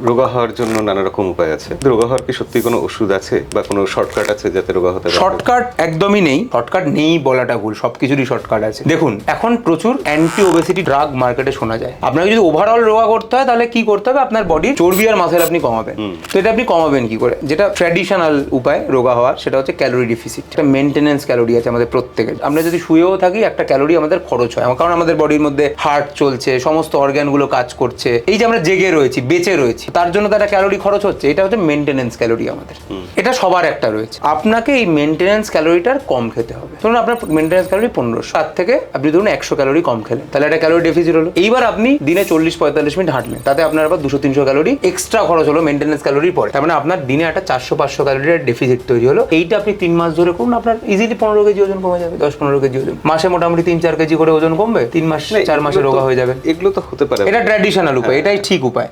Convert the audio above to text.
রোগা হওয়ার জন্য নানা রকম উপায় আছে। রোগা হওয়ার কি সত্যি কোনো ওষুধ আছে বা কোনো শর্টকাট আছে যাতে রোগা হতে পারে? শর্টকাট একদমই নেই। শর্টকাট নেই বলাটা ভুল, সবকিছুরই শর্টকাট আছে। দেখুন, এখন প্রচুর অ্যান্টি ওবেসিটি ড্রাগ মার্কেটে শোনা যায়। আপনাকে যদি ওভারঅল রোগা করতে হয় তাহলে কি করতে হবে? আপনার বডির চর্বি আর মাসেল আপনি কমাবেন। তো এটা আপনি কমাবেন কি করে? যেটা ট্র্যাডিশনাল উপায় রোগা হওয়ার, সেটা হচ্ছে ক্যালোরি ডিফিসিট। একটা মেনটেনেন্স ক্যালোরি আছে আমাদের প্রত্যেকের। আমরা যদি শুয়েও থাকি, একটা ক্যালোরি আমাদের খরচ হয়, কারণ আমাদের বডির মধ্যে হার্ট চলছে, সমস্ত অর্গানগুলো কাজ করছে। এই যে আমরা জেগে রয়েছি, বেঁচে রয়েছি, তার জন্য তো একটা ক্যালোরি খরচ হচ্ছে। এটা হচ্ছে মেনটেনেন্স ক্যালোরি আমাদের। এটা সবার একটা রয়েছে। আপনাকে এই মেনটেনেন্স ক্যালোরিটার কম খেতে হবে। ধরুন আপনার মেনটেনেন্স ক্যালোরি 1500, তার থেকে আপনি ধরুন 100 ক্যালোরি কম খেলেন, তাহলে একটা ক্যালোরি ডেফিসিট হলো। এইবার আপনি দিনে 40-45 মিনিট হাঁটলেন, তাতে আপনার আবার 200-300 ক্যালোরি এক্সট্রা খরচ হলো মেনটেনেন্স ক্যালোরির পরে। তার মানে আপনার দিনে একটা 400-500 ক্যালোরির ডেফিসিট তৈরি হলো। এইটা আপনি 3 মাস ধরে করুন, আপনার ইজিলি 15 কেজি ওজন কমে যাবে, 10-15 কেজি ওজন। মাসে মোটামুটি 3-4 কেজি করে ওজন কমবে, 3 মাস 4 মাসে রোগা হয়ে যাবে। এগুলো তো হতে পারে। এটা ট্র্যাডিশনাল উপায়, এটাই ঠিক উপায়।